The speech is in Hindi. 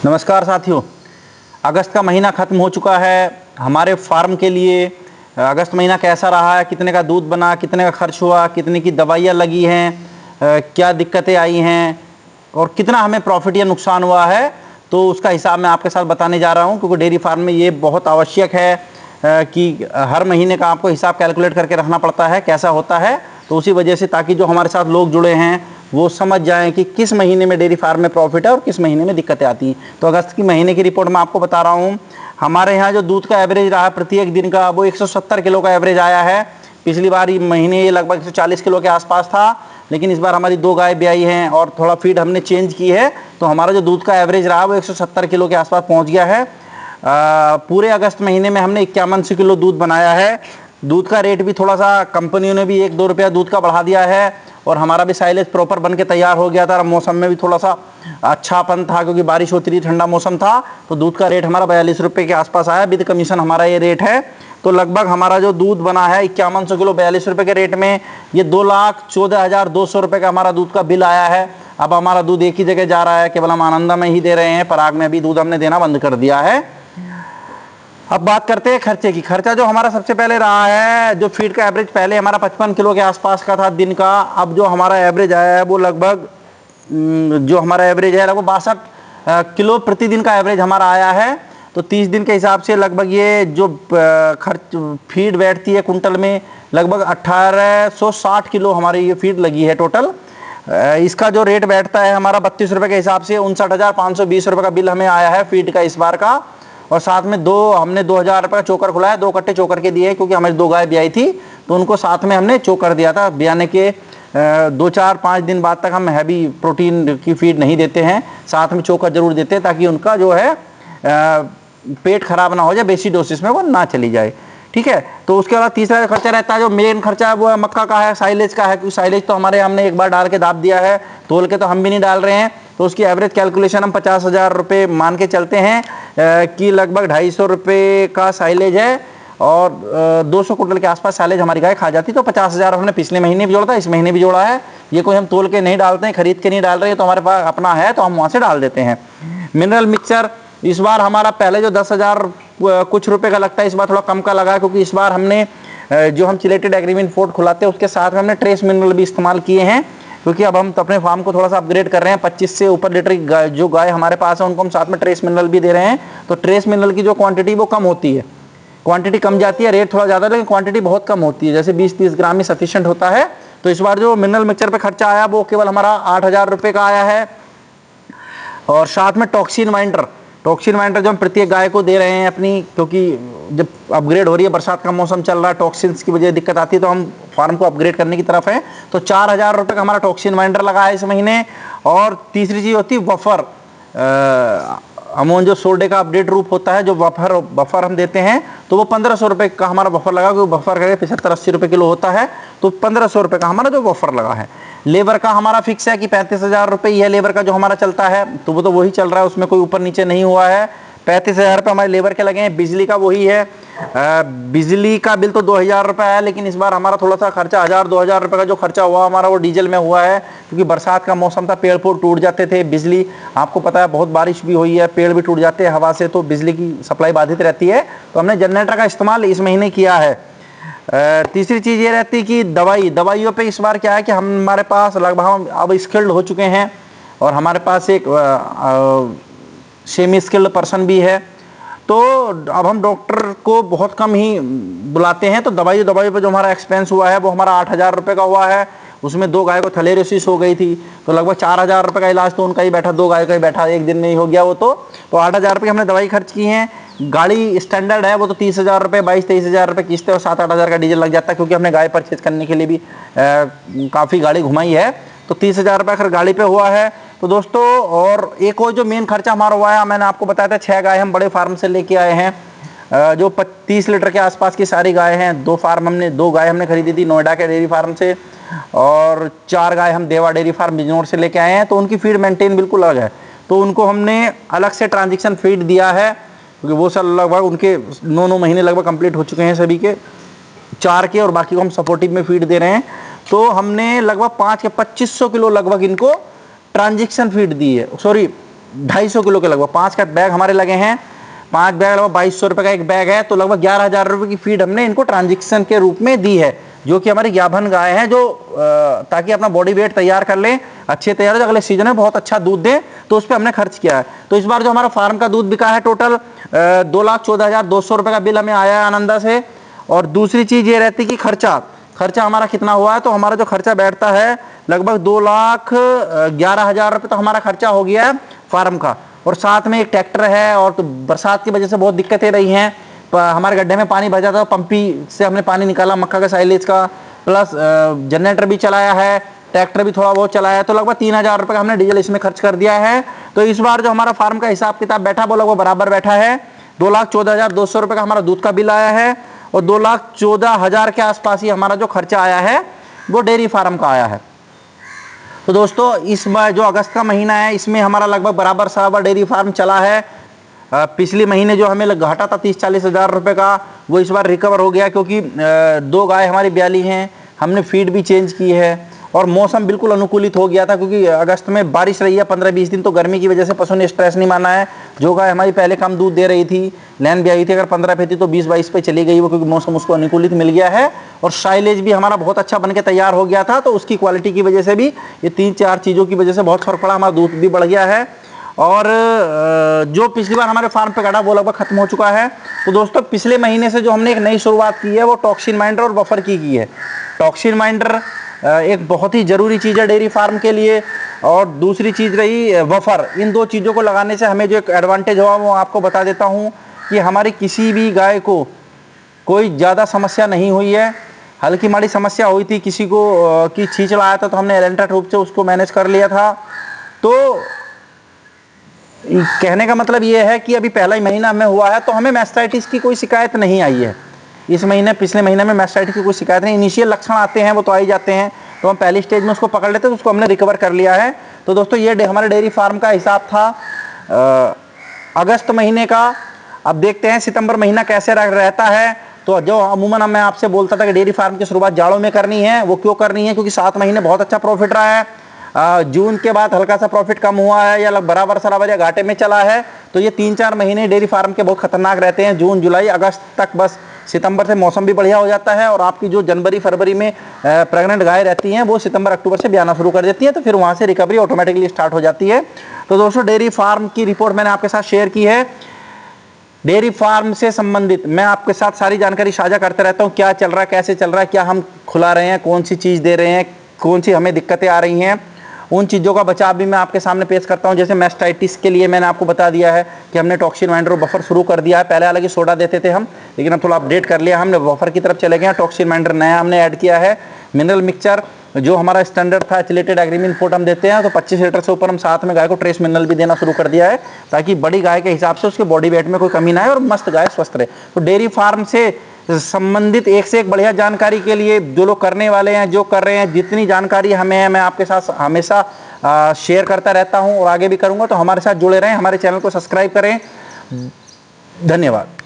नमस्कार साथियों, अगस्त का महीना ख़त्म हो चुका है। हमारे फार्म के लिए अगस्त महीना कैसा रहा है, कितने का दूध बना, कितने का खर्च हुआ, कितने की दवाइयाँ लगी हैं, क्या दिक्कतें आई हैं और कितना हमें प्रॉफिट या नुकसान हुआ है, तो उसका हिसाब मैं आपके साथ बताने जा रहा हूँ। क्योंकि डेयरी फार्म में ये बहुत आवश्यक है कि हर महीने का आपको हिसाब कैलकुलेट करके रखना पड़ता है कैसा होता है। तो उसी वजह से ताकि जो हमारे साथ लोग जुड़े हैं वो समझ जाएं कि किस महीने में डेयरी फार्म में प्रॉफिट है और किस महीने में दिक्कतें आती हैं। तो अगस्त की महीने की रिपोर्ट मैं आपको बता रहा हूँ। हमारे यहाँ जो दूध का एवरेज रहा प्रत्येक दिन का वो 170 किलो का एवरेज आया है। पिछली बार महीने ये लगभग 140 किलो के आसपास था, लेकिन इस बार हमारी 2 गाय ब्याई हैं और थोड़ा फीड हमने चेंज की है, तो हमारा जो दूध का एवरेज रहा वो 170 किलो के आसपास पहुँच गया है। पूरे अगस्त महीने में हमने 5100 किलो दूध बनाया है। दूध का रेट भी थोड़ा सा कंपनियों ने भी 1-2 रुपया दूध का बढ़ा दिया है और हमारा भी साइलेज प्रॉपर बन के तैयार हो गया था। मौसम में भी थोड़ा सा अच्छापन था क्योंकि बारिश होती रही, ठंडा मौसम था, तो दूध का रेट हमारा 42 रुपये के आसपास आया। विद कमीशन हमारा ये रेट है। तो लगभग हमारा जो दूध बना है 5100 किलो 42 रुपये के रेट में, ये 2,14,200 रुपये का हमारा दूध का बिल आया है। अब हमारा दूध एक ही जगह जा रहा है, केवल हम आनंदा में ही दे रहे हैं, पराग में अभी दूध हमने देना बंद कर दिया है। अब बात करते हैं खर्चे की। खर्चा जो हमारा सबसे पहले रहा है, जो फीड का एवरेज पहले हमारा 55 किलो के आसपास का था दिन का, अब जो हमारा एवरेज आया है वो लगभग जो हमारा एवरेज है लगभग 62 किलो प्रतिदिन का एवरेज हमारा आया है। तो 30 दिन के हिसाब से लगभग ये जो खर्च फीड बैठती है कुंटल में, लगभग 1860 किलो हमारी ये फीड लगी है टोटल। इसका जो रेट बैठता है हमारा 32 रुपये के हिसाब से 59,520 रुपये का बिल हमें आया है फीड का इस बार का। और साथ में हमने 2,000 रुपये का चोकर खुलाया, 2 कट्टे चोकर के दिए क्योंकि हमारी 2 गाय ब्याई थी, तो उनको साथ में हमने चोकर दिया था। ब्याने के 2-4-5 दिन बाद तक हम हैवी प्रोटीन की फीड नहीं देते हैं, साथ में चोकर जरूर देते हैं ताकि उनका जो है पेट खराब ना हो जाए, बेसी डोसिस में वो ना चली जाए। ठीक है। तो उसके बाद तीसरा खर्चा रहता है, जो मेन खर्चा है वो है मक्का का है, साइलेज का है। क्योंकि साइलेज तो हमारे हमने एक बार डाल के दाब दिया है, तोल के तो हम भी नहीं डाल रहे हैं, तो उसकी एवरेज कैलकुलेशन हम 50,000 रुपये मान के चलते हैं कि लगभग 250 रुपये का साइलेज है और 200 कुंटल के आसपास साइलेज हमारी गाय खा जाती। तो 50,000 हमने पिछले महीने भी जोड़ा था, इस महीने भी जोड़ा है। ये कोई हम तोल के नहीं डालते हैं, खरीद के नहीं डाल रहे हैं, तो हमारे पास अपना है तो हम वहाँ से डाल देते हैं। मिनरल मिक्सचर इस बार हमारा पहले जो 10,000 कुछ रुपए का लगता है, इस बार थोड़ा कम का लगा, क्योंकि इस बार हमने जो हम चिलेटेड एग्रीमेंट फोर्ट खुलाते हैं उसके साथ में हमने ट्रेस मिनरल भी इस्तेमाल किए हैं। क्योंकि अब हम तो अपने फार्म को थोड़ा सा अपग्रेड कर रहे हैं, 25 से ऊपर लीटर जो गाय हमारे पास है उनको हम साथ में ट्रेस मिनरल भी दे रहे हैं। तो ट्रेस मिनरल की जो क्वांटिटी वो कम होती है, क्वांटिटी कम जाती है, रेट थोड़ा ज़्यादा, लेकिन क्वांटिटी बहुत कम होती है, जैसे 20-30 ग्राम में सफिशिएंट होता है। तो इस बार जो मिनरल मिक्सचर पे खर्चा आया वो केवल हमारा 8,000 रुपये का आया है। और साथ में टॉक्सिन वाइंडर जो हम प्रत्येक गाय को दे रहे हैं अपनी, क्योंकि जब अपग्रेड हो रही है, बरसात का मौसम चल रहा है, टॉक्सिन्स की वजह दिक्कत आती है, तो हम फार्म को अपग्रेड करने की तरफ है। तो 4,000 रुपये का हमारा टॉक्सिन वाइंडर लगा है इस महीने। और तीसरी चीज़ होती है वफर, अमोन जो सोडे का अपडेट रूप होता है, जो बफर हम देते हैं, तो वो 1,500 रुपये का हमारा बफर लगा, क्योंकि बफर का 75-80 रुपये किलो होता है, तो 1,500 रुपये का हमारा जो बफर लगा है। लेबर का हमारा फिक्स है कि 35,000 रुपये ही है लेबर का जो हमारा चलता है, तो वो तो वही चल रहा है, उसमें कोई ऊपर नीचे नहीं हुआ है। 35,000 रुपये हमारे लेबर के लगे हैं। बिजली का वही है, बिजली का बिल तो 2,000 रुपये है, लेकिन इस बार हमारा थोड़ा सा खर्चा 1,000-2,000 रुपये का जो खर्चा हुआ हमारा वो डीजल में हुआ है, क्योंकि बरसात का मौसम था, पेड़ टूट जाते थे। बिजली आपको पता है बहुत बारिश भी हुई है, पेड़ भी टूट जाते हैं हवा से, तो बिजली की सप्लाई बाधित रहती है, तो हमने जनरेटर का इस्तेमाल इस महीने किया है। तीसरी चीज़ ये रहती है कि दवाइयों पे इस बार क्या है कि हमारे पास लगभग हम अब स्किल्ड हो चुके हैं और हमारे पास एक सेमी स्किल्ड पर्सन भी है, तो अब हम डॉक्टर को बहुत कम ही बुलाते हैं। तो दवाई पे जो हमारा एक्सपेंस हुआ है वो हमारा 8,000 रुपये का हुआ है। उसमें 2 गाय को थैलेरियोसिस हो गई थी, तो लगभग 4,000 रुपये का इलाज तो उनका ही बैठा, 2 गाय का ही बैठा, एक दिन में ही हो गया वो। तो 8,000 रुपये हमने दवाई खर्च की हैं। गाड़ी स्टैंडर्ड है वो तो 30,000 रुपये, 22-23,000 रुपये किस्तें और 7-8 हज़ार का डीजल लग जाता है, क्योंकि हमने गाय परचेज करने के लिए भी काफ़ी गाड़ी घुमाई है, तो 30,000 रुपये खैर गाड़ी पे हुआ है। तो दोस्तों, और एक और जो मेन खर्चा हमारा हुआ है, मैंने आपको बताया था 6 गाय हम बड़े फार्म से लेके आए हैं, जो 30 लीटर के आसपास की सारी गाय हैं। 2 गाय हमने खरीदी थी नोएडा के डेयरी फार्म से, और 4 गाय हम देवा डेयरी फार्म बिजनौर से लेके आए हैं। तो उनकी फीड मेंटेन बिल्कुल अलग है, तो उनको हमने अलग से ट्रांजिशन फीड दिया है, क्योंकि वो सब लगभग उनके 9 महीने लगभग कंप्लीट हो चुके हैं सभी के, 4 के, और बाकी को हम सपोर्टिव में फीड दे रहे हैं। तो हमने लगभग 5 के 2500 किलो लगभग इनको ट्रांजिशन फीड दी है, सॉरी 250 किलो के लगभग 5 का बैग हमारे लगे हैं। 5 बैग लगभग 2200 रुपये का एक बैग है, तो लगभग 11,000 रुपये की फीड हमने इनको ट्रांजेक्शन के रूप में दी है, जो कि हमारी गाभन गाय है, जो ताकि अपना बॉडी वेट तैयार कर लें, अच्छे तैयार हो, अगले सीजन में बहुत अच्छा दूध दे, तो उस पर हमने खर्च किया है। तो इस बार जो हमारा फार्म का दूध बिका है टोटल 2,14,200 रुपये का बिल हमें आया है आनंदा से। और दूसरी चीज ये रहती कि खर्चा हमारा कितना हुआ है, तो हमारा जो खर्चा बैठता है लगभग 2,11,000 रुपये तो हमारा खर्चा हो गया है फार्म का। और साथ में एक ट्रैक्टर है, और तो बरसात की वजह से बहुत दिक्कतें रही हैं, हमारे गड्ढे में पानी भर जाता था, पंपी से हमने पानी निकाला मक्का का साइलेज का, प्लस जनरेटर भी चलाया है, ट्रैक्टर भी थोड़ा बहुत चलाया है, तो लगभग 3,000 रुपये का हमने डीजल इसमें खर्च कर दिया है। तो इस बार जो हमारा फार्म का हिसाब किताब बैठा वो लगभग बराबर बैठा है। 2,14,200 रुपये का हमारा दूध का बिल आया है, और 2,14,000 के आसपास ही हमारा जो खर्चा आया है वो डेयरी फार्म का आया है। तो दोस्तों इस बार जो अगस्त का महीना है इसमें हमारा लगभग बराबर सराबर डेयरी फार्म चला है। पिछले महीने जो हमें घाटा था 30-40 हज़ार रुपये का, वो इस बार रिकवर हो गया, क्योंकि 2 गाय हमारी ब्याली हैं, हमने फीड भी चेंज की है, और मौसम बिल्कुल अनुकूलित हो गया था, क्योंकि अगस्त में बारिश रही है 15-20 दिन, तो गर्मी की वजह से पशु ने स्ट्रेस नहीं माना है। जो गाय हमारी पहले कम दूध दे रही थी, लैन भी आई थी, अगर 15 पे थी तो 20-22 पे चली गई वो, क्योंकि मौसम उसको अनुकूलित मिल गया है, और साइलेज भी हमारा बहुत अच्छा बन के तैयार हो गया था। तो उसकी क्वालिटी की वजह से भी, ये 3-4 चीज़ों की वजह से बहुत फर्क पड़ा, हमारा दूध भी बढ़ गया है। और जो पिछली बार हमारे फार्म पे घटा वो लगभग खत्म हो चुका है। तो दोस्तों पिछले महीने से जो हमने एक नई शुरुआत की है वो टॉक्सिन माइंडर और बफर की है। टॉक्सिन माइंडर एक बहुत ही ज़रूरी चीज़ है डेयरी फार्म के लिए, और दूसरी चीज़ रही बफर। इन 2 चीज़ों को लगाने से हमें जो एक एडवांटेज हुआ वो आपको बता देता हूँ, कि हमारी किसी भी गाय को कोई ज़्यादा समस्या नहीं हुई है। हल्की माड़ी समस्या हुई थी, किसी को कि छींच लाया था, तो हमने एलेंटा रूप से उसको मैनेज कर लिया था। तो कहने का मतलब ये है कि अभी पहला ही महीना हमें हुआ है, तो हमें मैस्टाइटिस की कोई शिकायत नहीं आई है इस महीने। पिछले महीने में मैस्टाइटिस की कोई शिकायत नहीं, इनिशियल लक्षण आते हैं वो तो आ ही जाते हैं, तो हम पहली स्टेज में उसको पकड़ लेते हैं, तो उसको हमने रिकवर कर लिया है। तो दोस्तों ये हमारे डेयरी फार्म का हिसाब था अगस्त महीने का। अब देखते हैं सितंबर महीना कैसे रहता है। तो जो अमूमन मैं आपसे बोलता था कि डेयरी फार्म की शुरुआत जाड़ों में करनी है, वो क्यों करनी है, क्योंकि 7 महीने बहुत अच्छा प्रॉफिट रहा है। जून के बाद हल्का सा प्रॉफिट कम हुआ है, या बराबर सराबर या घाटे में चला है। तो ये 3-4 महीने डेयरी फार्म के बहुत खतरनाक रहते हैं, जून जुलाई अगस्त तक। बस सितंबर से मौसम भी बढ़िया हो जाता है, और आपकी जो जनवरी फरवरी में प्रेग्नेंट गाय रहती हैं वो सितंबर अक्टूबर से ब्याना शुरू कर देती है, तो फिर वहाँ से रिकवरी ऑटोमेटिकली स्टार्ट हो जाती है। तो दोस्तों डेयरी फार्म की रिपोर्ट मैंने आपके साथ शेयर की है। डेयरी फार्म से संबंधित मैं आपके साथ सारी जानकारी साझा करते रहता हूँ, क्या चल रहा है, कैसे चल रहा है, क्या हम खुला रहे हैं, कौन सी चीज़ दे रहे हैं, कौन सी हमें दिक्कतें आ रही हैं, उन चीज़ों का बचाव भी मैं आपके सामने पेश करता हूं। जैसे मैस्टाइटिस के लिए मैंने आपको बता दिया है कि हमने टॉक्सिन माइंडर और बफर शुरू कर दिया है। पहले हालांकि सोडा देते थे हम, लेकिन अब थोड़ा अपडेट कर लिया, हमने बफर की तरफ चले गए हैं। टॉक्सिन माइंडर नया हमने ऐड किया है। मिनरल मिक्सचर जो हमारा स्टैंडर्ड था एचिलेटेड एग्रीमिन फोर्ट हम देते हैं, तो 25 लीटर से ऊपर हम साथ में गाय को ट्रेस मिनरल भी देना शुरू कर दिया है, ताकि बड़ी गाय के हिसाब से उसके बॉडी वेट में कोई कमी ना आए और मस्त गाय स्वस्थ रहे। तो डेयरी फार्म से संबंधित एक से एक बढ़िया जानकारी के लिए जो लोग करने वाले हैं, जो कर रहे हैं, जितनी जानकारी हमें है मैं आपके साथ हमेशा शेयर करता रहता हूं और आगे भी करूंगा। तो हमारे साथ जुड़े रहें, हमारे चैनल को सब्सक्राइब करें। धन्यवाद।